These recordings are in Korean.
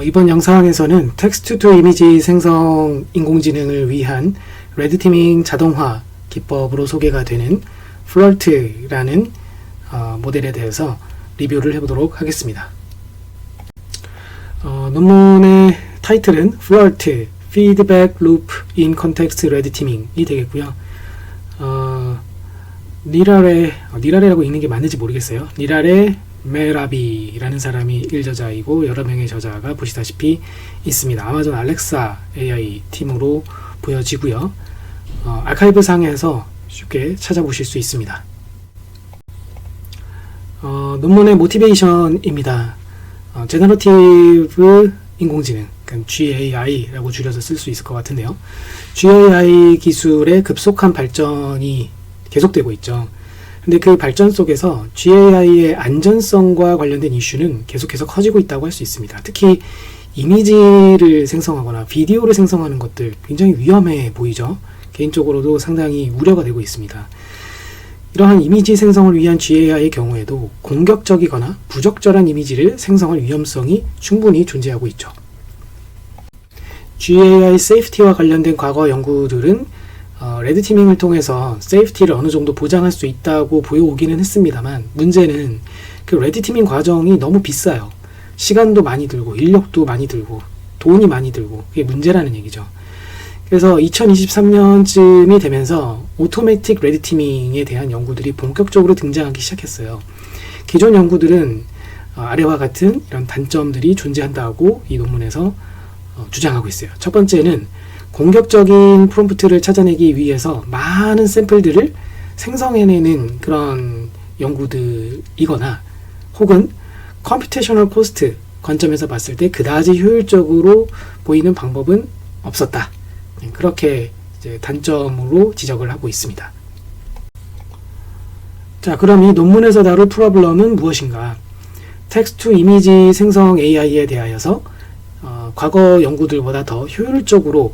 이번 영상에서는 텍스트 투 이미지 생성 인공지능을 위한 레드티밍 자동화 기법으로 소개가 되는 플러트라는 모델에 대해서 리뷰를 해보도록 하겠습니다. 논문의 타이틀은 플러트 Feedback Loop in Context Red Teaming이 되겠고요. 니라레라고 읽는 게 맞는지 모르겠어요. 니라레 메라비라는 사람이 1저자이고 여러 명의 저자가 보시다시피 있습니다. 아마존 알렉사 AI 팀으로 보여지고요. 아카이브 상에서 쉽게 찾아보실 수 있습니다. 논문의 모티베이션입니다. 제너러티브 인공지능, 그러니까 GAI라고 줄여서 쓸 수 있을 것 같은데요. GAI 기술의 급속한 발전이 계속되고 있죠. 근데 그 발전 속에서 GAI의 안전성과 관련된 이슈는 계속해서 커지고 있다고 할 수 있습니다. 특히 이미지를 생성하거나 비디오를 생성하는 것들 굉장히 위험해 보이죠. 개인적으로도 상당히 우려가 되고 있습니다. 이러한 이미지 생성을 위한 GAI의 경우에도 공격적이거나 부적절한 이미지를 생성할 위험성이 충분히 존재하고 있죠. GAI 세이프티와 관련된 과거 연구들은 레드티밍을 통해서 세이프티를 어느 정도 보장할 수 있다고 보여오기는 했습니다만, 문제는 그 레드티밍 과정이 너무 비싸요. 시간도 많이 들고 인력도 많이 들고 돈이 많이 들고, 그게 문제라는 얘기죠. 그래서 2023년쯤이 되면서 오토매틱 레드티밍에 대한 연구들이 본격적으로 등장하기 시작했어요. 기존 연구들은 아래와 같은 이런 단점들이 존재한다고 이 논문에서 주장하고 있어요. 첫 번째는 공격적인 프롬프트를 찾아내기 위해서 많은 샘플들을 생성해내는 그런 연구들이거나, 혹은 컴퓨테이셔널 코스트 관점에서 봤을 때 그다지 효율적으로 보이는 방법은 없었다. 그렇게 이제 단점으로 지적을 하고 있습니다. 자, 그럼 이 논문에서 다룰 프로블럼은 무엇인가? 텍스트 투 이미지 생성 AI에 대하여서 과거 연구들보다 더 효율적으로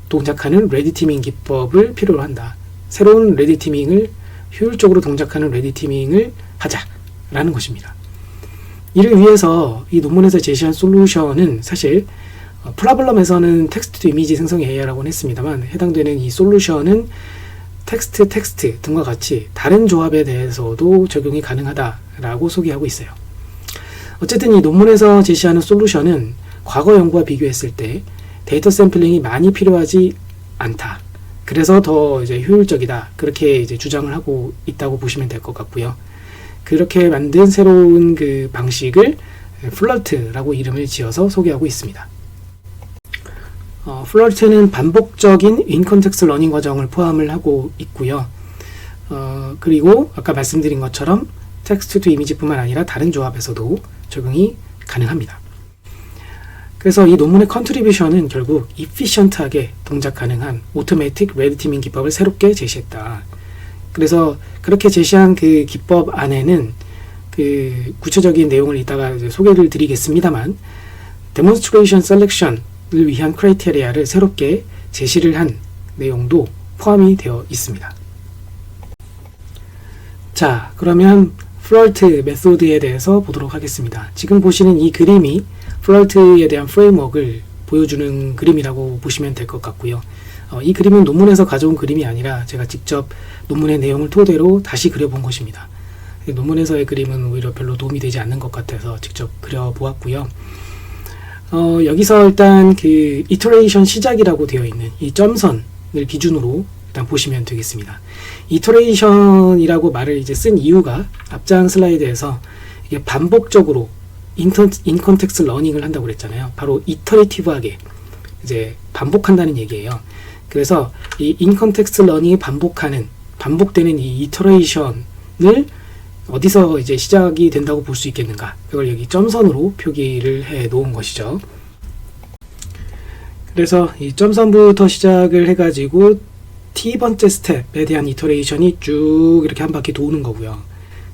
동작하는 레드티밍 기법을 필요로 한다. 새로운 레드티밍을 효율적으로 동작하는 레드티밍을 하자라는 것입니다. 이를 위해서 이 논문에서 제시한 솔루션은 사실 프로블럼에서는 텍스트 투 이미지 생성 AI라고 했습니다만, 해당되는 이 솔루션은 텍스트 등과 같이 다른 조합에 대해서도 적용이 가능하다라고 소개하고 있어요. 어쨌든 이 논문에서 제시하는 솔루션은 과거 연구와 비교했을 때 데이터 샘플링이 많이 필요하지 않다. 그래서 더 이제 효율적이다. 그렇게 이제 주장을 하고 있다고 보시면 될 것 같고요. 그렇게 만든 새로운 그 방식을 플러트라고 이름을 지어서 소개하고 있습니다. 플러트는 반복적인 인컨텍스트 러닝 과정을 포함을 하고 있고요. 그리고 아까 말씀드린 것처럼 텍스트 투 이미지뿐만 아니라 다른 조합에서도 적용이 가능합니다. 그래서 이 논문의 컨트리뷰션은 결국 이피션트하게 동작 가능한 오토매틱 레드티밍 기법을 새롭게 제시했다. 그래서 그렇게 제시한 그 기법 안에는 그 구체적인 내용을 이따가 이제 소개를 드리겠습니다만, 데몬스트레이션 셀렉션을 위한 크라이테리아를 새롭게 제시를 한 내용도 포함이 되어 있습니다. 자, 그러면 플러트 메소드에 대해서 보도록 하겠습니다. 지금 보시는 이 그림이 플러트에 대한 프레임워크를 보여주는 그림이라고 보시면 될 것 같고요. 이 그림은 논문에서 가져온 그림이 아니라 제가 직접 논문의 내용을 토대로 다시 그려본 것입니다. 논문에서의 그림은 오히려 별로 도움이 되지 않는 것 같아서 직접 그려보았고요. 여기서 일단 그 이터레이션 시작이라고 되어 있는 이 점선을 기준으로 일단 보시면 되겠습니다. 이터레이션이라고 말을 이제 쓴 이유가 앞장 슬라이드에서 이게 반복적으로 인컨텍스트 러닝을 한다고 그랬잖아요. 바로 이터레이티브하게 이제 반복한다는 얘기예요. 그래서 이 인컨텍스트 러닝이 반복되는 이 이터레이션을 어디서 이제 시작이 된다고 볼 수 있겠는가? 그걸 여기 점선으로 표기를 해 놓은 것이죠. 그래서 이 점선부터 시작을 해가지고 t번째 스텝에 대한 이터레이션이 쭉 이렇게 한 바퀴 도는 거고요.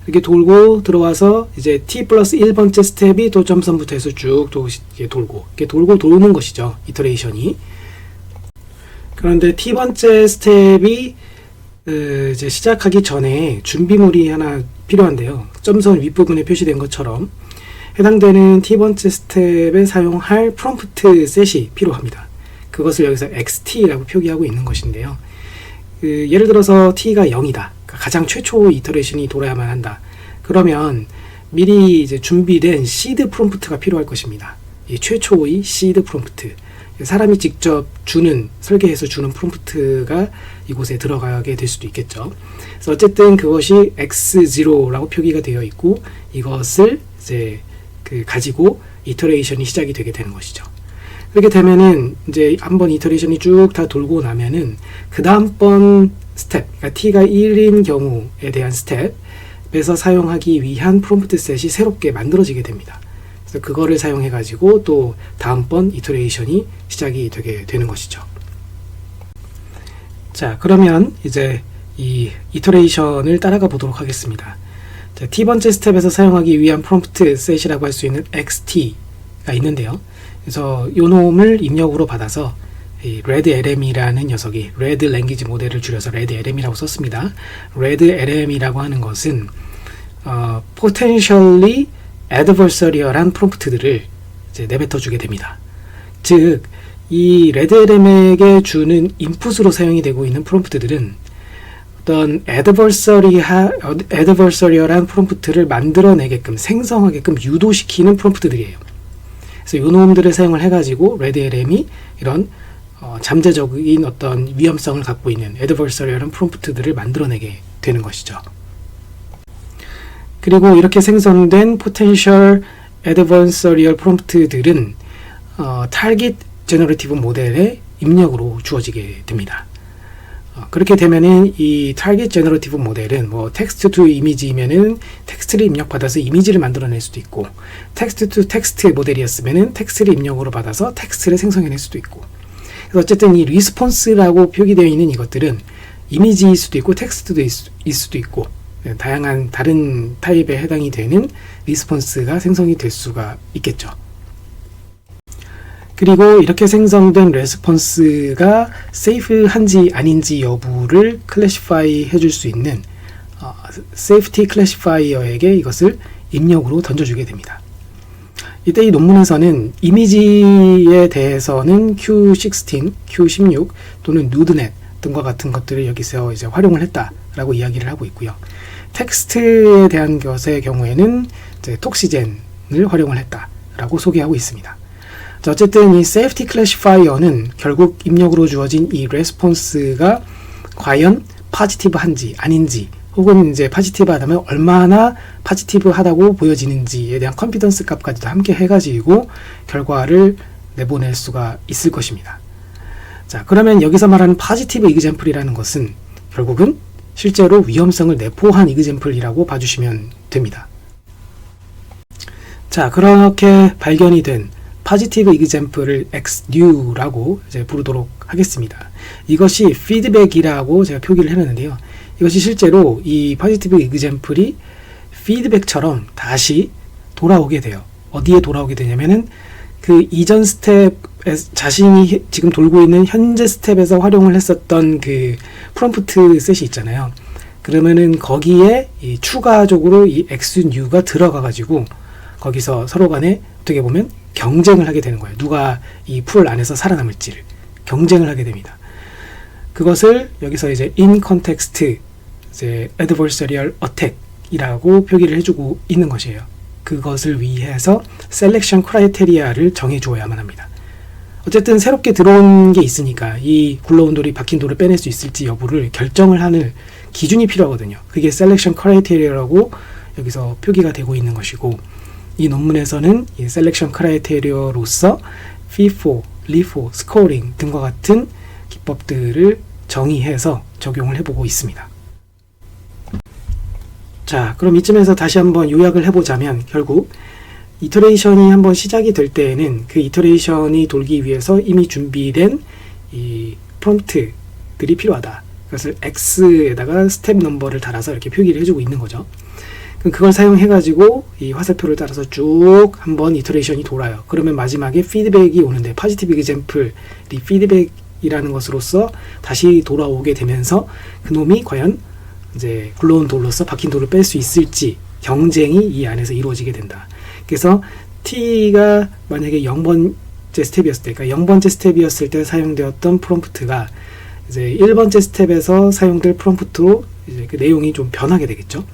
이렇게 돌고 들어와서 이제 t 플러스 1번째 스텝이 또 점선부터 해서 쭉 돌고 이렇게 돌고 도는 것이죠. 이터레이션이. 그런데 t번째 스텝이 이제 시작하기 전에 준비물이 하나 필요한데요. 점선 윗부분에 표시된 것처럼 해당되는 t번째 스텝에 사용할 프롬프트 셋이 필요합니다. 그것을 여기서 xt라고 표기하고 있는 것인데요. 예를 들어서 t가 0이다. 그러니까 가장 최초 이터레이션이 돌아야만 한다. 그러면 미리 이제 준비된 시드 프롬프트가 필요할 것입니다. 이 최초의 시드 프롬프트. 사람이 직접 설계해서 주는 프롬프트가 이곳에 들어가게 될 수도 있겠죠. 그래서 어쨌든 그것이 x0라고 표기가 되어 있고, 이것을 이제 가지고 이터레이션이 시작이 되게 되는 것이죠. 그렇게 되면은 이제 한번 이터레이션이 쭉 다 돌고 나면은 그 다음번 스텝, 그러니까 t가 1인 경우에 대한 스텝에서 사용하기 위한 프롬프트 셋이 새롭게 만들어지게 됩니다. 그래서 그거를 사용해 가지고 또 다음번 이터레이션이 시작이 되게 되는 것이죠. 자, 그러면 이제 이 이터레이션을 따라가 보도록 하겠습니다. 자, t번째 스텝에서 사용하기 위한 프롬프트 셋이라고 할 수 있는 xt가 있는데요. 그래서 요 놈을 입력으로 받아서 이 redLM이라는 녀석이 Red Language 모델을 줄여서 redLM이라고 썼습니다. redLM이라고 하는 것은 potentially adversarial한 프롬프트들을 이제 내뱉어 주게 됩니다. 즉, 이 redLM에게 주는 인풋으로 사용이 되고 있는 프롬프트들은 어떤 adversarial한 프롬프트를 만들어내게끔, 생성하게끔 유도시키는 프롬프트들이에요. 그래서 이 놈들을 사용을 해가지고 redLM이 이런 잠재적인 어떤 위험성을 갖고 있는 adversarial한 프롬프트들을 만들어내게 되는 것이죠. 그리고 이렇게 생성된 potential adversarial 프롬프트들은 target generative 모델의 입력으로 주어지게 됩니다. 그렇게 되면은 이 target generative 모델은 뭐 text to image이면은 텍스트를 입력받아서 이미지를 만들어낼 수도 있고, text to text 모델이었으면은 텍스트를 입력으로 받아서 텍스트를 생성해낼 수도 있고, 그래서 어쨌든 이 response라고 표기되어 있는 이것들은 이미지일 수도 있고 텍스트도 있을 수도 있고, 다양한 다른 타입에 해당이 되는 리스폰스가 생성이 될 수가 있겠죠. 그리고 이렇게 생성된 레스폰스가 세이프한지 아닌지 여부를 클래시파이 해줄 수 있는 세이프티 클래시파이어에게 이것을 입력으로 던져주게 됩니다. 이때 이 논문에서는 이미지에 대해서는 Q16, Q16 또는 누드넷 등과 같은 것들을 여기서 이제 활용을 했다라고 이야기를 하고 있고요. 텍스트에 대한 것의 경우에는 이제 톡시젠을 활용을 했다라고 소개하고 있습니다. 어쨌든 이 Safety Classifier는 결국 입력으로 주어진 이 레스폰스가 과연 포지티브한지 아닌지, 혹은 이제 포지티브하다면 얼마나 포지티브하다고 보여지는지에 대한 컨피던스 값까지도 함께 해가지고 결과를 내보낼 수가 있을 것입니다. 자, 그러면 여기서 말하는 포지티브 이그젬플이라는 것은 결국은 실제로 위험성을 내포한 이그젬플이라고 봐주시면 됩니다. 자, 그렇게 발견이 된 포지티브 이그젬플을 XNew라고 이제 부르도록 하겠습니다. 이것이 피드백이라고 제가 표기를 해놨는데요. 이것이 실제로 이 포지티브 이그젬플이 피드백처럼 다시 돌아오게 돼요. 어디에 돌아오게 되냐면은 그 이전 스텝에 자신이 지금 돌고 있는 현재 스텝에서 활용을 했었던 그 프롬프트 셋이 있잖아요. 그러면은 거기에 이 추가적으로 이 XNew가 들어가가지고 거기서 서로 간에 어떻게 보면 경쟁을 하게 되는 거예요. 누가 이 풀 안에서 살아남을지를 경쟁을 하게 됩니다. 그것을 여기서 이제 in context 이제 adversarial attack이라고 표기를 해주고 있는 것이에요. 그것을 위해서 셀렉션 크라이테리아를 정해주어야만 합니다. 어쨌든 새롭게 들어온 게 있으니까 이 굴러온 돌이 박힌 돌을 빼낼 수 있을지 여부를 결정을 하는 기준이 필요하거든요. 그게 셀렉션 크라이테리아라고 여기서 표기가 되고 있는 것이고, 이 논문에서는 이 셀렉션 크라이테리아로서 FIFO, LIFO, 스코어링 등과 같은 기법들을 정의해서 적용을 해보고 있습니다. 자, 그럼 이쯤에서 다시 한번 요약을 해보자면, 결국 이터레이션이 한번 시작이 될 때에는 그 이터레이션이 돌기 위해서 이미 준비된 이 프롬프트들이 필요하다. 그것을 X에다가 스텝 넘버를 달아서 이렇게 표기를 해주고 있는 거죠. 그럼 그걸 사용해가지고 이 화살표를 따라서 쭉 한번 이터레이션이 돌아요. 그러면 마지막에 피드백이 오는데, 포지티브 이그젬플, 이 피드백이라는 것으로서 다시 돌아오게 되면서 그놈이 과연 이제 굴러온 돌로서 박힌 돌을 뺄 수 있을지 경쟁이 이 안에서 이루어지게 된다. 그래서 t가 만약에 0번째 스텝이었을 때, 그러니까 0번째 스텝이었을 때 사용되었던 프롬프트가 이제 1번째 스텝에서 사용될 프롬프트로 이제 그 내용이 좀 변하게 되겠죠.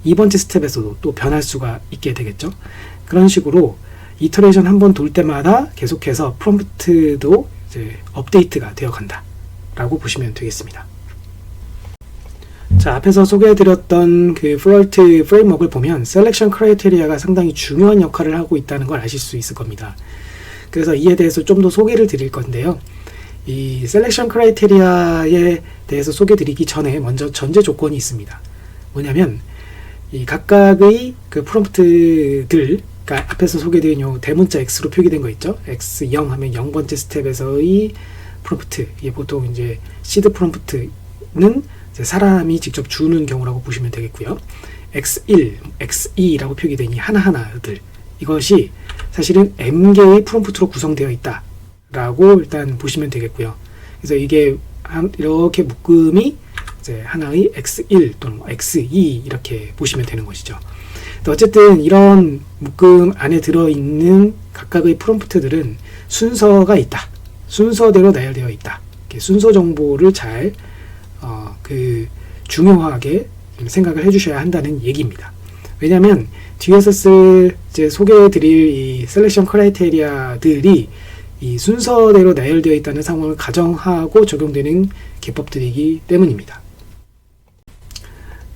2번째 스텝에서도 또 변할 수가 있게 되겠죠. 그런 식으로 이터레이션 한 번 돌 때마다 계속해서 프롬프트도 이제 업데이트가 되어 간다 라고 보시면 되겠습니다. 자, 앞에서 소개해드렸던 그 플로이트 프레임워크를 보면 셀렉션 크라이테리아가 상당히 중요한 역할을 하고 있다는 걸 아실 수 있을 겁니다. 그래서 이에 대해서 좀 더 소개를 드릴 건데요. 이 셀렉션 크라이테리아에 대해서 소개드리기 전에 먼저 전제 조건이 있습니다. 뭐냐면 이 각각의 그 프롬프트들, 그러니까 앞에서 소개드린 요 대문자 X로 표기된 거 있죠. X0 하면 0번째 스텝에서의 프롬프트, 이게 보통 이제 시드 프롬프트는 이제 사람이 직접 주는 경우라고 보시면 되겠고요. X1, X2라고 표기된 이 하나하나들, 이것이 사실은 M개의 프롬프트로 구성되어 있다 라고 일단 보시면 되겠고요. 그래서 이게 이렇게 묶음이 이제 하나의 X1 또는 X2 이렇게 보시면 되는 것이죠. 어쨌든 이런 묶음 안에 들어있는 각각의 프롬프트들은 순서가 있다. 순서대로 나열되어 있다. 이렇게 순서 정보를 잘 중요하게 생각을 해주셔야 한다는 얘기입니다. 왜냐하면 뒤에서 이제 소개해드릴 이 셀렉션 크라이테리아들이 이 순서대로 나열되어 있다는 상황을 가정하고 적용되는 기법들이기 때문입니다.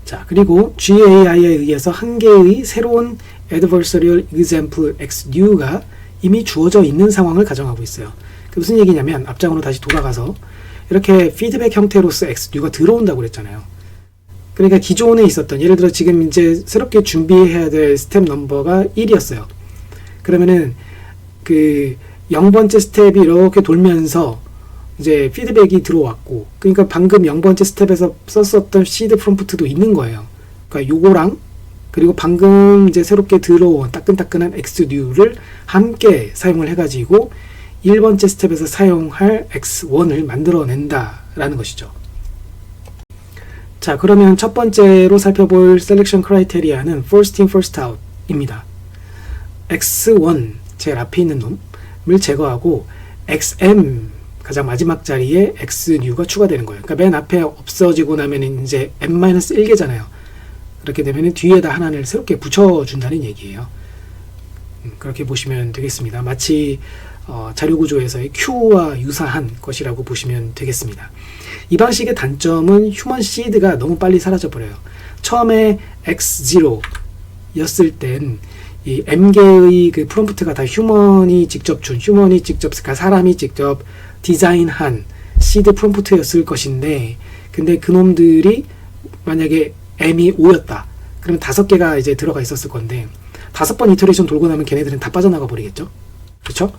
자, 그리고 GAI에 의해서 한 개의 새로운 Adversarial Example XNew가 이미 주어져 있는 상황을 가정하고 있어요. 그 무슨 얘기냐면 앞장으로 다시 돌아가서 이렇게 피드백 형태로서 XNew가 들어온다고 그랬잖아요. 그러니까 기존에 있었던, 예를 들어 지금 이제 새롭게 준비해야 될 스텝 넘버가 1이었어요. 그러면은 그 0번째 스텝이 이렇게 돌면서 이제 피드백이 들어왔고, 그러니까 방금 0번째 스텝에서 썼었던 시드 프롬프트도 있는 거예요. 그러니까 요거랑 그리고 방금 이제 새롭게 들어온 따끈따끈한 XNew를 함께 사용을 해가지고 1번째 스텝에서 사용할 X1을 만들어낸다라는 것이죠. 자, 그러면 첫 번째로 살펴볼 셀렉션 크라이테리아는 first in first out 입니다. X1, 제일 앞에 있는 놈을 제거하고 XM, 가장 마지막 자리에 XNew가 추가되는 거예요. 그러니까 맨 앞에 없어지고 나면 이제 M-1개잖아요. 그렇게 되면 뒤에다 하나를 새롭게 붙여준다는 얘기예요. 그렇게 보시면 되겠습니다. 마치 자료 구조에서의 Q와 유사한 것이라고 보시면 되겠습니다. 이 방식의 단점은 휴먼 시드가 너무 빨리 사라져버려요. 처음에 X0였을 땐 이 M개의 그 프롬프트가 다 휴먼이 직접 그러니까 사람이 직접 디자인한 시드 프롬프트였을 것인데, 근데 그놈들이 만약에 M이 5였다. 그러면 5개가 이제 들어가 있었을 건데 5번 이터레이션 돌고 나면 걔네들은 다 빠져나가 버리겠죠. 그렇죠?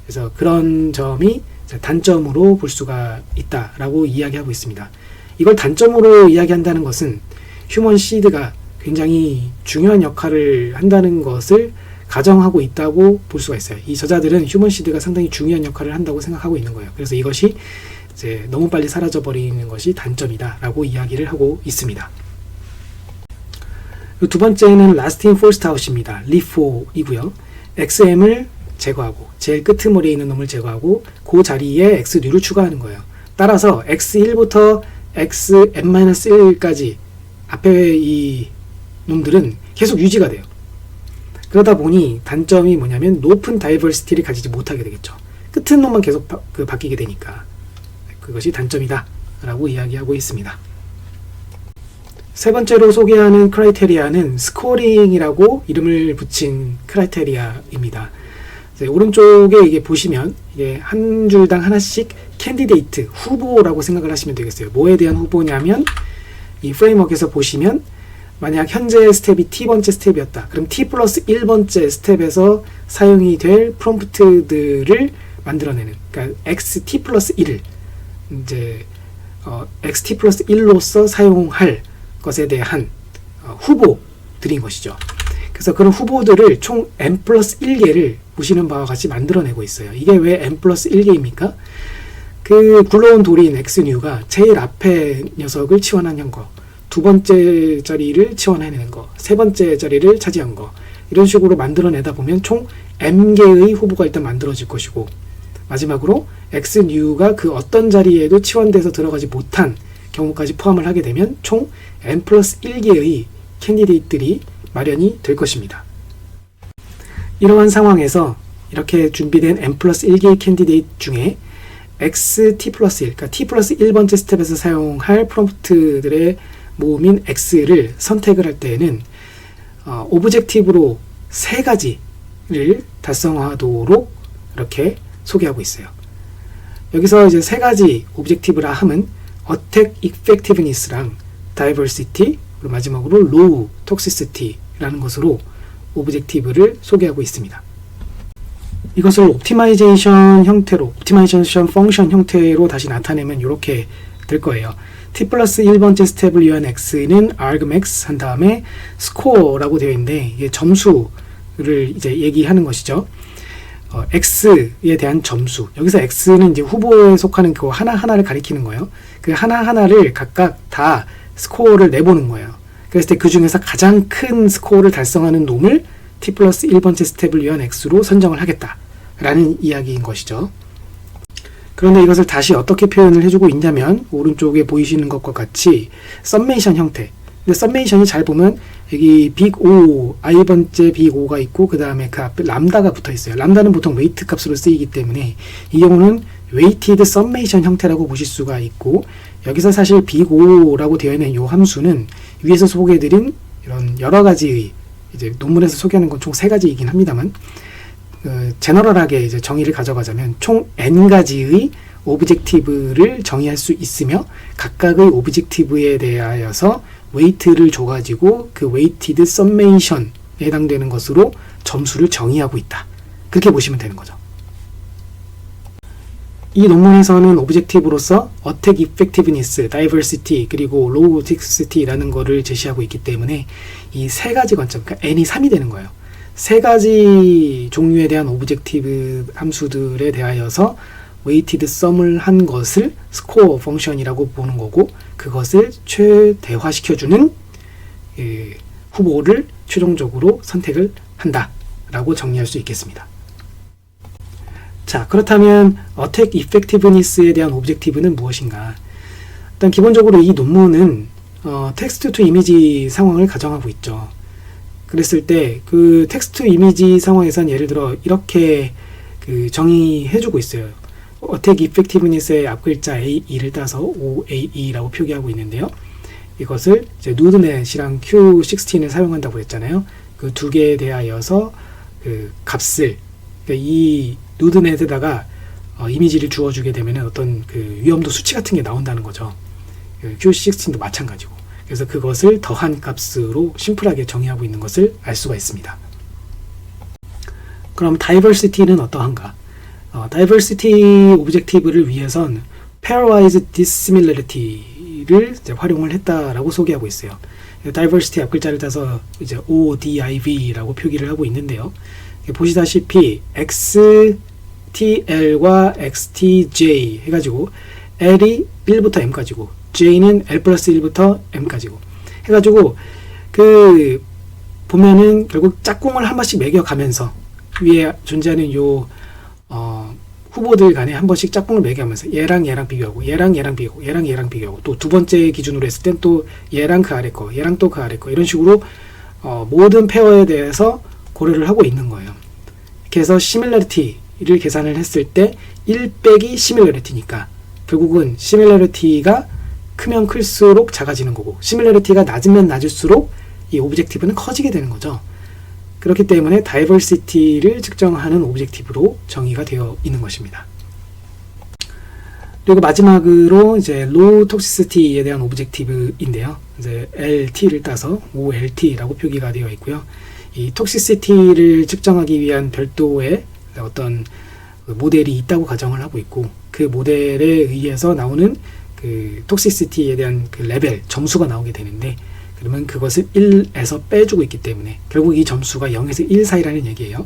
그래서 그런 점이 단점으로 볼 수가 있다라고 이야기하고 있습니다. 이걸 단점으로 이야기한다는 것은 휴먼 시드가 굉장히 중요한 역할을 한다는 것을 가정하고 있다고 볼 수가 있어요. 이 저자들은 휴먼 시드가 상당히 중요한 역할을 한다고 생각하고 있는 거예요. 그래서 이것이 이제 너무 빨리 사라져 버리는 것이 단점이다라고 이야기를 하고 있습니다. 두 번째는 last in first out입니다. LIFO이고요. XM을 제거하고 제일 끄트머리에 있는 놈을 제거하고 그 자리에 XNew를 추가하는 거예요. 따라서 X1부터 XM-1까지 앞에 이 놈들은 계속 유지가 돼요. 그러다 보니 단점이 뭐냐면 높은 다이버시티를 가지지 못하게 되겠죠. 끝은 놈만 계속 바뀌게 되니까 그것이 단점이다 라고 이야기하고 있습니다. 세 번째로 소개하는 크라이테리아는 스코어링이라고 이름을 붙인 크라이테리아입니다. 오른쪽에 이게 보시면 이게 한 줄당 하나씩 캔디데이트, 후보라고 생각을 하시면 되겠어요. 뭐에 대한 후보냐면 이 프레임워크에서 보시면 만약 현재 스텝이 T번째 스텝이었다. 그럼 T 플러스 1번째 스텝에서 사용이 될 프롬프트들을 만들어내는, 그러니까 XT 플러스 1을 이제 XT 플러스 1로서 사용할 것에 대한 후보들인 것이죠. 그래서 그런 후보들을 총 n 플러스 1개를 보시는 바와 같이 만들어내고 있어요. 이게 왜 n 플러스 1개입니까? 그 굴러온 돌인 XNew가 제일 앞에 녀석을 치환한 거, 두 번째 자리를 치환해내는 거, 세 번째 자리를 차지한 거, 이런 식으로 만들어내다 보면 총 m개의 후보가 일단 만들어질 것이고, 마지막으로 xnew가 그 어떤 자리에도 치환돼서 들어가지 못한 경우까지 포함을 하게 되면 총 n 플러스 1개의 캔디데이트들이 마련이 될 것입니다. 이러한 상황에서 이렇게 준비된 n 플러스 1개의 캔디데이트 중에 xt 플러스 1, 그러니까 t 플러스 1번째 스텝에서 사용할 프롬프트들의 모음인 x를 선택을 할 때에는 오브젝티브로 3가지를 달성하도록 이렇게 소개하고 있어요. 여기서 이제 3가지 오브젝티브라 함은 Attack Effectiveness랑 Diversity, 그리고 마지막으로 Low Toxicity라는 것으로 오브젝티브를 소개하고 있습니다. 이것을 옵티마이제이션 형태로, 옵티마이제이션 펑션 형태로 다시 나타내면 이렇게 될 거예요. t 플러스 1번째 스텝을 위한 x는 argmax 한 다음에 score라고 되어 있는데, 이게 점수를 이제 얘기하는 것이죠. x에 대한 점수. 여기서 x는 이제 후보에 속하는 그 하나하나를 가리키는 거예요. 그 하나하나를 각각 다 스코어를 내보는 거예요. 그랬을 때 그 중에서 가장 큰 스코어를 달성하는 놈을 t 플러스 1번째 스텝을 위한 x로 선정을 하겠다라는 이야기인 것이죠. 그런데 이것을 다시 어떻게 표현을 해주고 있냐면, 오른쪽에 보이시는 것과 같이 썸메이션 형태. 근데 썸메이션이 잘 보면 여기 빅 O, i번째 빅 O가 있고 그 다음에 그 앞에 람다가 붙어 있어요. 람다는 보통 웨이트 값으로 쓰이기 때문에 이 경우는 웨이티드 썸메이션 형태라고 보실 수가 있고, 여기서 사실 빅 O라고 되어 있는 이 함수는 위에서 소개해드린 이런 여러 가지의, 이제 논문에서 소개하는 건 총 3가지이긴 합니다만, 제너럴하게 이제 정의를 가져가자면 총 n가지의 오브젝티브를 정의할 수 있으며, 각각의 오브젝티브에 대하여서 웨이트를 줘가지고 그 웨이티드 썸메이션에 해당되는 것으로 점수를 정의하고 있다. 그렇게 보시면 되는 거죠. 이 논문에서는 오브젝티브로서 Attack Effectiveness, Diversity, 그리고 Low Toxicity라는 거를 제시하고 있기 때문에 이 3가지 관점, 그러니까 n이 3이 되는 거예요. 3가지 종류에 대한 오브젝티브 함수들에 대하여서 웨이티드 썸을 한 것을 스코어 펑션이라고 보는 거고, 그것을 최대화시켜주는 후보를 최종적으로 선택을 한다라고 정리할 수 있겠습니다. 자, 그렇다면 Attack Effectiveness에 대한 오브젝티브는 무엇인가? 일단 기본적으로 이 논문은 텍스트 투 이미지 상황을 가정하고 있죠. 그랬을 때 그 텍스트 이미지 상황에선 예를 들어 이렇게 정의해주고 있어요. Attack Effectiveness의 앞글자 AE를 따서 OAE라고 표기하고 있는데요. 이것을 이제 누드넷이랑 Q16을 사용한다고 했잖아요. 그 두 개에 대하여서 그 값을, 그러니까 이 누드넷에다가 이미지를 주어주게 되면 어떤 그 위험도 수치 같은 게 나온다는 거죠. Q16도 마찬가지고. 그래서 그것을 더한 값으로 심플하게 정의하고 있는 것을 알 수가 있습니다. 그럼 Diversity는 어떠한가? Diversity 오브젝티브를 위해선 Pairwise Dissimilarity를 이제 활용을 했다라고 소개하고 있어요. Diversity 앞글자를 따서 이제 ODIV라고 표기를 하고 있는데요. 보시다시피 XTL과 XTJ 해가지고 L이 1부터 M까지고 J는 L 플러스 1부터 M까지고 해가지고 그 보면은 결국 짝꿍을 한 번씩 매겨가면서 위에 존재하는 요 후보들 간에 한 번씩 짝꿍을 매겨가면서 얘랑 비교하고 얘랑 비교하고 얘랑 비교하고 또 두 번째 기준으로 했을 땐 또 얘랑 그 아래 거 얘랑 또 그 아래 거 이런 식으로 모든 페어에 대해서 고려를 하고 있는 거예요. 이렇게 해서 similarity를 계산을 했을 때 1 빼기 similarity니까 결국은 similarity가 크면 클수록 작아지는 거고 similarity가 낮으면 낮을수록 이 오브젝티브는 커지게 되는 거죠. 그렇기 때문에 다이버시티를 측정하는 오브젝티브로 정의가 되어 있는 것입니다. 그리고 마지막으로 이제 low toxicity에 대한 오브젝티브인데요. 이제 LT를 따서 OLT라고 표기가 되어 있고요. 이 toxicity를 측정하기 위한 별도의 어떤 모델이 있다고 가정을 하고 있고, 그 모델에 의해서 나오는 그 toxicity에 대한 그 레벨 점수가 나오게 되는데, 그러면 그것을 1에서 빼주고 있기 때문에 결국 이 점수가 0에서 1 사이라는 얘기예요.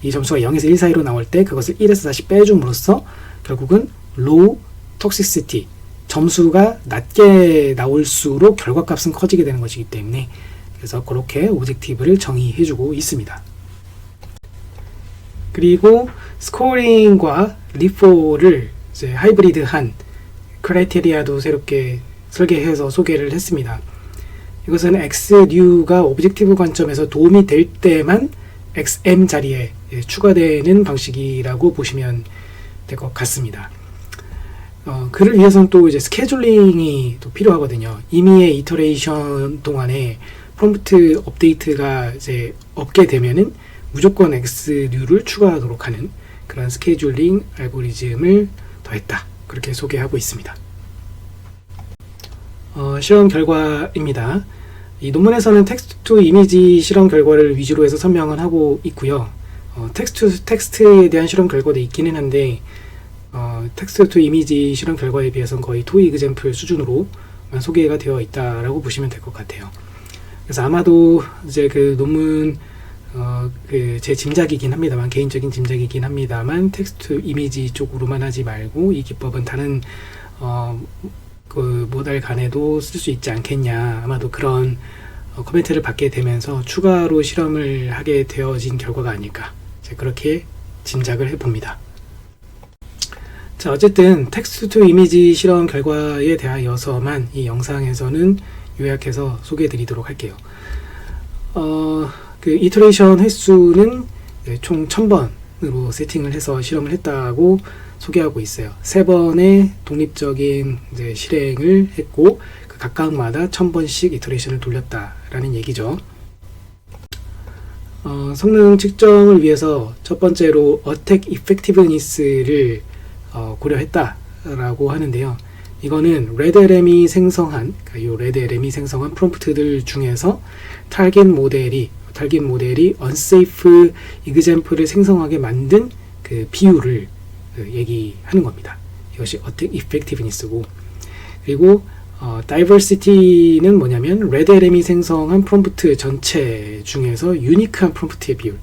이 점수가 0에서 1 사이로 나올 때 그것을 1에서 다시 빼줌으로써 결국은 low toxicity, 점수가 낮게 나올수록 결과값은 커지게 되는 것이기 때문에 그래서 그렇게 오브젝티브를 정의해주고 있습니다. 그리고 스코어링과 리포를 이제 하이브리드한 크라이테리아도 새롭게 설계해서 소개를 했습니다. 이것은 XNew가 오브젝티브 관점에서 도움이 될 때만 XM 자리에 추가되는 방식이라고 보시면 될 것 같습니다. 그를 위해서는 또 이제 스케줄링이 또 필요하거든요. 이미의 이터레이션 동안에 프롬프트 업데이트가 이제 없게 되면은 무조건 XNew를 추가하도록 하는 그런 스케줄링 알고리즘을 더했다. 그렇게 소개하고 있습니다. 실험 결과입니다. 이 논문에서는 텍스트 투 이미지 실험 결과를 위주로 해서 설명을 하고 있고요. 텍스트에 대한 실험 결과도 있기는 한데 텍스트 투 이미지 실험 결과에 비해서는 거의 토익 이그젬플 수준으로 소개가 되어 있다라고 보시면 될 것 같아요. 그래서 아마도 이제 그 논문 제 짐작이긴 합니다만, 개인적인 짐작이긴 합니다만, 텍스트 이미지 쪽으로만 하지 말고 이 기법은 다른 그 모달 간에도 쓸 수 있지 않겠냐, 아마도 그런 코멘트를 받게 되면서 추가로 실험을 하게 되어진 결과가 아닐까, 그렇게 짐작을 해봅니다. 자, 어쨌든 텍스트 투 이미지 실험 결과에 대하여서만 이 영상에서는 요약해서 소개해 드리도록 할게요. 그 이터레이션 횟수는 총 1000번으로 세팅을 해서 실험을 했다고 소개하고 있어요. 3번의 독립적인 이제 실행을 했고 그 각각마다 1000번씩 이터레이션을 돌렸다라는 얘기죠. 성능 측정을 위해서 첫 번째로 어택 이펙티브니스를 고려했다라고 하는데요. 이거는 레드LM이 생성한, 이 레드LM이 생성한 프롬프트들 중에서 타겟 모델이 unsafe example을 생성하게 만든 그 비율을 얘기하는 겁니다. 이것이 어택 이펙티브니스고, 그리고 diversity는 뭐냐면 레드LM이 생성한 프롬프트 전체 중에서 유니크한 프롬프트의 비율,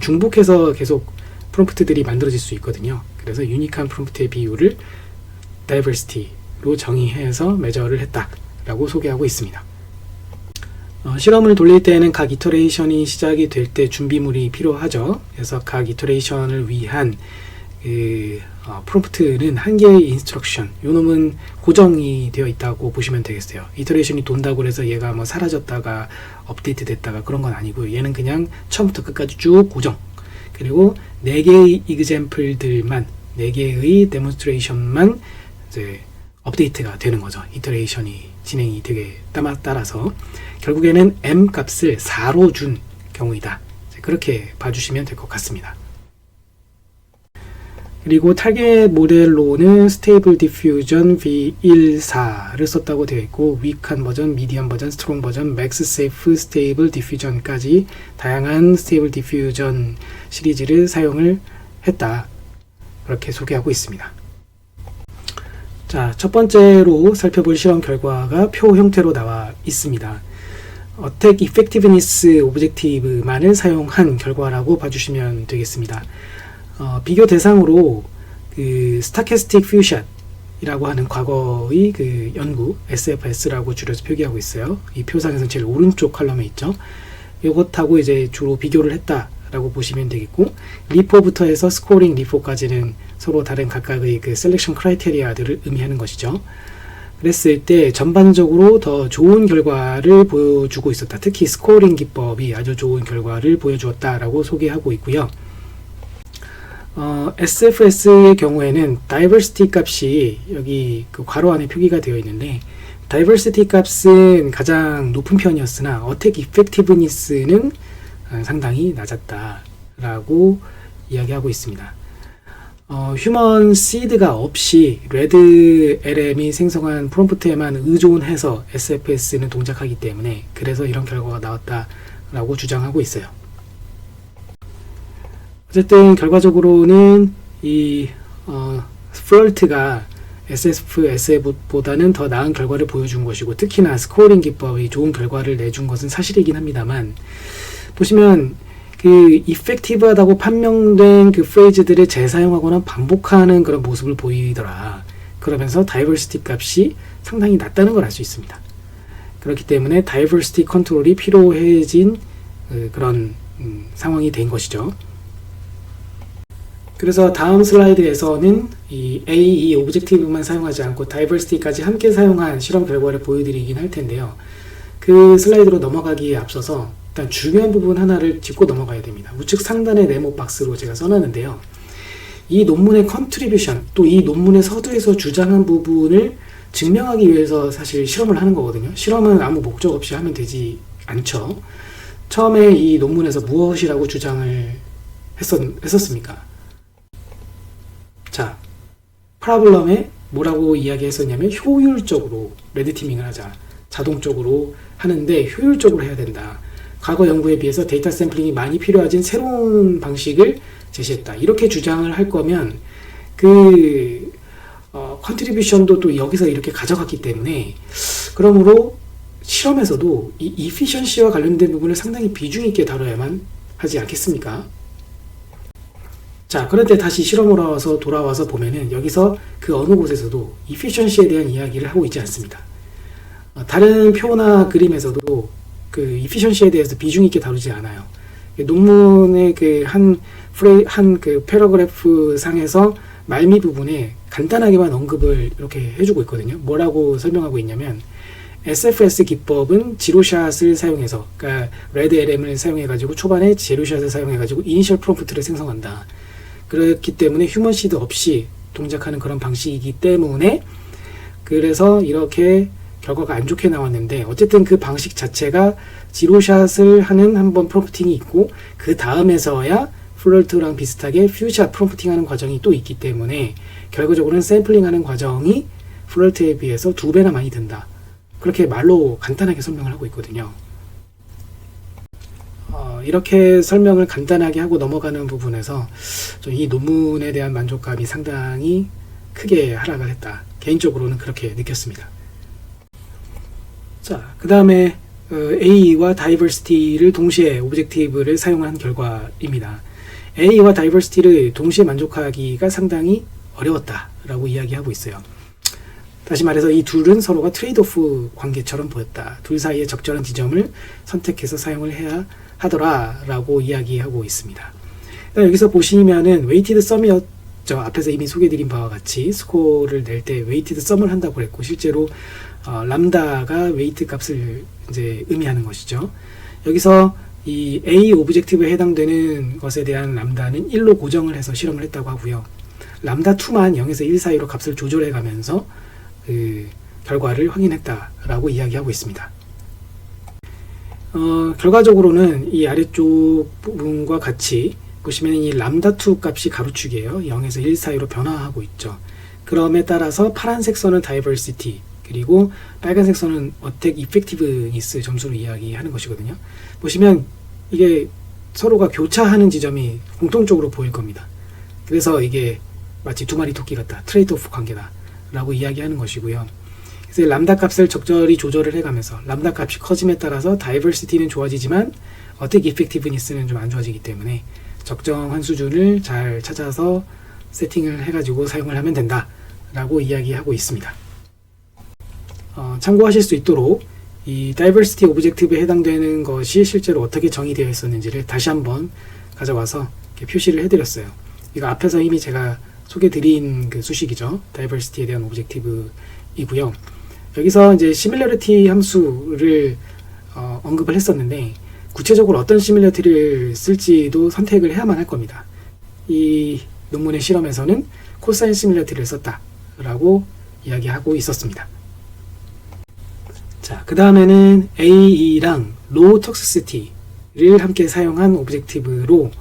중복해서 계속 프롬프트들이 만들어질 수 있거든요. 그래서 유니크한 프롬프트의 비율을 diversity로 정의해서 매저를 했다라고 소개하고 있습니다. 실험을 돌릴 때는 각 이터레이션이 시작이 될 때 준비물이 필요하죠. 그래서 각 이터레이션을 위한 프롬프트는 한 개의 인스트럭션, 요 놈은 고정이 되어 있다고 보시면 되겠어요. 이터레이션이 돈다고 해서 얘가 뭐 사라졌다가 업데이트 됐다가 그런 건 아니고요. 얘는 그냥 처음부터 끝까지 쭉 고정. 그리고 4개의 이그젬플들만, 4개의 데몬스트레이션만 이제 업데이트가 되는 거죠. 이터레이션이 진행이 되게 따라서 결국에는 m 값을 4로 준 경우이다. 그렇게 봐주시면 될 것 같습니다. 그리고 타겟 모델로는 스테이블 디퓨전 V14를 썼다고 되어 있고, 위크한 버전, 미디엄 버전, 스트롱 버전, 맥스 세이프 스테이블 디퓨전까지 다양한 스테이블 디퓨전 시리즈를 사용을 했다. 그렇게 소개하고 있습니다. 자, 첫 번째로 살펴볼 실험 결과가 표 형태로 나와 있습니다. 어택 이펙티브니스 오브젝티브만을 사용한 결과라고 봐주시면 되겠습니다. 비교 대상으로 그 스타캐스틱 퓨샷이라고 하는 과거의 그 연구, SFS라고 줄여서 표기하고 있어요. 이 표상에서 제일 오른쪽 컬럼에 있죠. 이것하고 이제 주로 비교를 했다라고 보시면 되겠고, 리포부터 해서 스코어링 리포까지는 서로 다른 각각의 그 셀렉션 크라이테리아들을 의미하는 것이죠. 그랬을 때 전반적으로 더 좋은 결과를 보여주고 있었다. 특히 스코어링 기법이 아주 좋은 결과를 보여주었다라고 소개하고 있고요. SFS의 경우에는 diversity 값이 여기 그 괄호 안에 표기가 되어 있는데, diversity 값은 가장 높은 편이었으나 attack effectiveness는 상당히 낮았다라고 이야기하고 있습니다. 휴먼 시드가 없이 레드LM이 생성한 프롬프트에만 의존해서 SFS는 동작하기 때문에 그래서 이런 결과가 나왔다라고 주장하고 있어요. 어쨌든 결과적으로는 이 플럴트가 SFS보다는 더 나은 결과를 보여준 것이고, 특히나 스코어링 기법이 좋은 결과를 내준 것은 사실이긴 합니다만, 보시면 그 이펙티브하다고 판명된 그 프레이즈들을 재사용하거나 반복하는 그런 모습을 보이더라. 그러면서 다이버시티 값이 상당히 낮다는 걸 알 수 있습니다. 그렇기 때문에 다이버시티 컨트롤이 필요해진 그런 상황이 된 것이죠. 그래서 다음 슬라이드에서는 이 A 오브젝티브만 사용하지 않고 다이버시티까지 함께 사용한 실험 결과를 보여드리긴 할 텐데요. 그 슬라이드로 넘어가기에 앞서서 일단 중요한 부분 하나를 짚고 넘어가야 됩니다. 우측 상단의 네모 박스로 제가 써놨는데요. 이 논문의 컨트리뷰션, 또 이 논문의 서두에서 주장한 부분을 증명하기 위해서 사실 실험을 하는 거거든요. 실험은 아무 목적 없이 하면 되지 않죠. 처음에 이 논문에서 무엇이라고 주장을 했었습니까? 자, 프로블럼에 뭐라고 이야기했었냐면 효율적으로 레드티밍을 하자. 자동적으로 하는데 효율적으로 해야 된다. 과거 연구에 비해서 데이터 샘플링이 많이 필요해진 새로운 방식을 제시했다. 이렇게 주장을 할 거면 컨트리뷰션도 또 여기서 이렇게 가져갔기 때문에 그러므로 실험에서도 이 이피션시와 관련된 부분을 상당히 비중 있게 다뤄야만 하지 않겠습니까? 자, 그런데 다시 실험으로 돌아와서 보면은 여기서 그 어느 곳에서도 이피션시에 대한 이야기를 하고 있지 않습니다. 다른 표나 그림에서도 그 이피션시에 대해서 비중 있게 다루지 않아요. 논문의 한 패러그래프 상에서 말미 부분에 간단하게만 언급을 이렇게 해주고 있거든요. 뭐라고 설명하고 있냐면 SFS 기법은 지로샷을 사용해서, 그러니까 레드LM을 사용해가지고 초반에 지로샷을 사용해가지고 이니셜 프롬프트를 생성한다. 그렇기 때문에 휴먼 시드 없이 동작하는 그런 방식이기 때문에 그래서 이렇게 결과가 안 좋게 나왔는데 어쨌든 그 방식 자체가 지로샷을 하는 한번 프롬프팅이 있고 그 다음에서야 플로트랑 비슷하게 퓨샷 프롬프팅하는 과정이 또 있기 때문에 결과적으로는 샘플링하는 과정이 플로트에 비해서 2배나 많이 든다. 그렇게 말로 간단하게 설명을 하고 있거든요. 이렇게 설명을 간단하게 하고 넘어가는 부분에서 이 논문에 대한 만족감이 상당히 크게 하락을 했다. 개인적으로는 그렇게 느꼈습니다. 자, 그 다음에 A와 다이버시티를 동시에 오브젝티브를 사용한 결과입니다. A와 다이버시티를 동시에 만족하기가 상당히 어려웠다라고 이야기하고 있어요. 다시 말해서 이 둘은 서로가 트레이드오프 관계처럼 보였다. 둘 사이의 적절한 지점을 선택해서 사용을 해야 하더라라고 이야기하고 있습니다. 여기서 보시면은 웨이티드 썸이었죠. 앞에서 이미 소개드린 바와 같이 스코어를 낼 때 웨이티드 썸을 한다고 했고 실제로 람다가 웨이트 값을 이제 의미하는 것이죠. 여기서 이 A 오브젝티브에 해당되는 것에 대한 람다는 1로 고정을 해서 실험을 했다고 하고요. 람다 2만 0에서 1 사이로 값을 조절해 가면서 그 결과를 확인했다라고 이야기하고 있습니다. 결과적으로는 이 아래쪽 부분과 같이 보시면 이 람다2 값이 가로축이에요. 0에서 1 사이로 변화하고 있죠. 그럼에 따라서 파란색 선은 다이버시티, 그리고 빨간색 선은 어택 이펙티브니스 점수를 이야기하는 것이거든요. 보시면 이게 서로가 교차하는 지점이 공통적으로 보일 겁니다. 그래서 이게 마치 두 마리 토끼 같다, 트레이드 오프 관계다 라고 이야기하는 것이고요. 그래서 람다 값을 적절히 조절을 해가면서 람다 값이 커짐에 따라서 다이버시티는 좋아지지만 어택 이펙티브니스는 좀 안 좋아지기 때문에 적정한 수준을 잘 찾아서 세팅을 해가지고 사용을 하면 된다 라고 이야기하고 있습니다. 참고하실 수 있도록 이 다이버시티 오브젝티브에 해당되는 것이 실제로 어떻게 정의되어 있었는지를 다시 한번 가져와서 이렇게 표시를 해드렸어요. 이거 앞에서 이미 제가 소개드린 그 수식이죠. 다이버시티에 대한 오브젝티브이고요. 여기서 이제 시밀러리티 함수를 언급을 했었는데 구체적으로 어떤 시밀러리티를 쓸지도 선택을 해야만 할 겁니다. 이 논문의 실험에서는 코사인 시밀러리티를 썼다라고 이야기하고 있었습니다. 자, 그 다음에는 AE랑 로우 톡시시티를 함께 사용한 오브젝티브로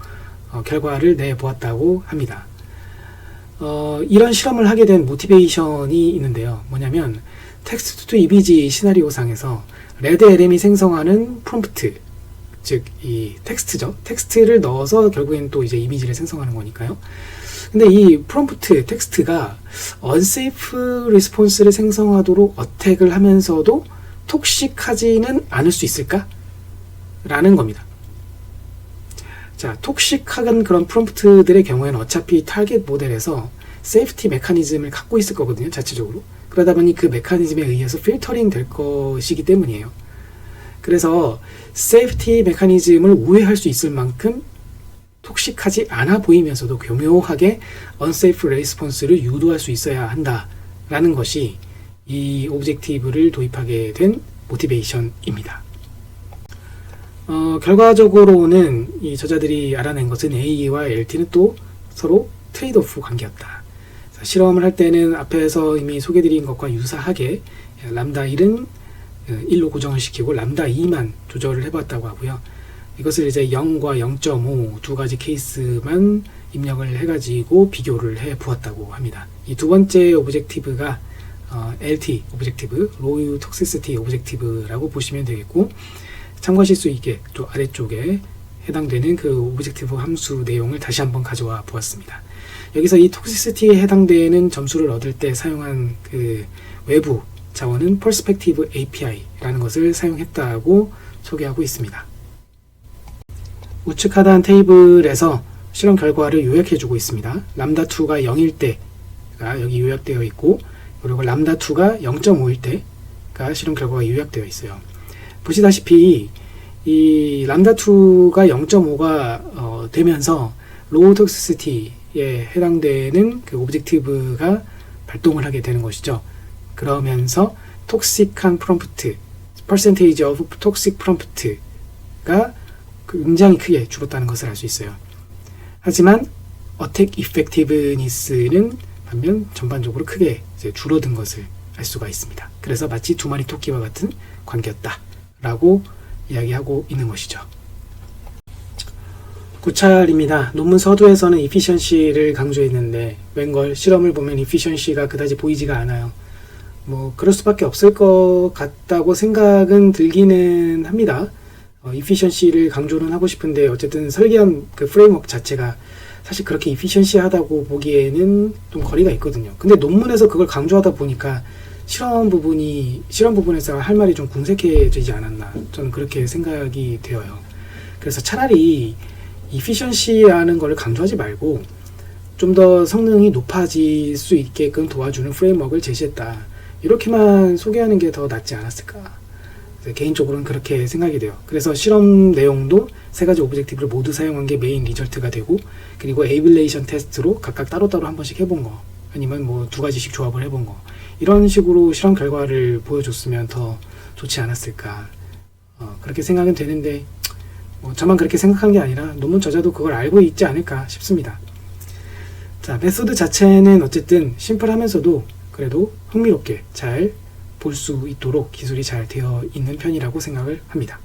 결과를 내보았다고 합니다. 이런 실험을 하게 된 모티베이션이 있는데요. 뭐냐면 텍스트 투 이미지 시나리오상에서 레드LM이 생성하는 프롬프트, 즉 이 텍스트죠. 텍스트를 넣어서 결국엔 또 이제 이미지를 생성하는 거니까요. 근데 이 프롬프트 텍스트가 unsafe 리스폰스를 생성하도록 어택을 하면서도 톡식하지는 않을 수 있을까? 라는 겁니다. 자, 톡식한 그런 프롬프트들의 경우에는 어차피 타겟 모델에서 세이프티 메커니즘을 갖고 있을 거거든요, 자체적으로. 그러다 보니 그 메커니즘에 의해서 필터링 될 것이기 때문이에요. 그래서 세이프티 메커니즘을 오해할 수 있을 만큼 톡식하지 않아 보이면서도 교묘하게 unsafe response를 유도할 수 있어야 한다라는 것이 이 오브젝티브를 도입하게 된 모티베이션입니다. 결과적으로는 이 저자들이 알아낸 것은 A와 LT는 또 서로 트레이드오프 관계였다. 실험을 할 때는 앞에서 이미 소개드린 것과 유사하게 람다 1은 1로 고정을 시키고 람다 2만 조절을 해봤다고 하고요. 이것을 이제 0과 0.5 두 가지 케이스만 입력을 해가지고 비교를 해 보았다고 합니다. 이 두 번째 오브젝티브가 LT 오브젝티브, Low Toxicity 오브젝티브라고 보시면 되겠고, 참고하실 수 있게 또 아래쪽에 해당되는 그 오브젝티브 함수 내용을 다시 한번 가져와 보았습니다. 여기서 이 톡시시티에 해당되는 점수를 얻을 때 사용한 그 외부 자원은 Perspective API라는 것을 사용했다고 소개하고 있습니다. 우측 하단 테이블에서 실험 결과를 요약해주고 있습니다. 람다2가 0일 때가 여기 요약되어 있고, 그리고 람다2가 0.5일 때가 실험 결과가 요약되어 있어요. 보시다시피 이 람다2가 0.5가 되면서 로우 톡시시티에 해당되는 그 오브젝티브가 발동을 하게 되는 것이죠. 그러면서 톡식한 프롬프트, percentage of toxic prompt가 굉장히 크게 줄었다는 것을 알 수 있어요. 하지만 어택 이펙티브니스는 반면 전반적으로 크게 이제 줄어든 것을 알 수가 있습니다. 그래서 마치 두 마리 토끼와 같은 관계였다 라고 이야기하고 있는 것이죠. 9차입니다. 논문 서두에서는 efficiency를 강조했는데 웬걸 실험을 보면 efficiency가 그다지 보이지가 않아요. 뭐 그럴 수밖에 없을 것 같다고 생각은 들기는 합니다. efficiency를 강조는 하고 싶은데 어쨌든 설계한 그 프레임워크 자체가 사실 그렇게 efficiency하다고 보기에는 좀 거리가 있거든요. 근데 논문에서 그걸 강조하다 보니까 실험 부분에서 할 말이 좀 궁색해지지 않았나, 저는 그렇게 생각이 되어요. 그래서 차라리 efficiency라는 걸 강조하지 말고 좀 더 성능이 높아질 수 있게끔 도와주는 프레임워크를 제시했다, 이렇게만 소개하는 게 더 낫지 않았을까, 개인적으로는 그렇게 생각이 돼요. 그래서 실험 내용도 세 가지 오브젝티브를 모두 사용한 게 메인 리절트가 되고, 그리고 에이블레이션 테스트로 각각 따로따로 한 번씩 해본 거, 아니면 뭐 두 가지씩 조합을 해본 거, 이런 식으로 실험 결과를 보여줬으면 더 좋지 않았을까, 그렇게 생각은 되는데 저만 그렇게 생각한 게 아니라 논문 저자도 그걸 알고 있지 않을까 싶습니다. 자, 메소드 자체는 어쨌든 심플하면서도 그래도 흥미롭게 잘 볼 수 있도록 기술이 잘 되어 있는 편이라고 생각을 합니다.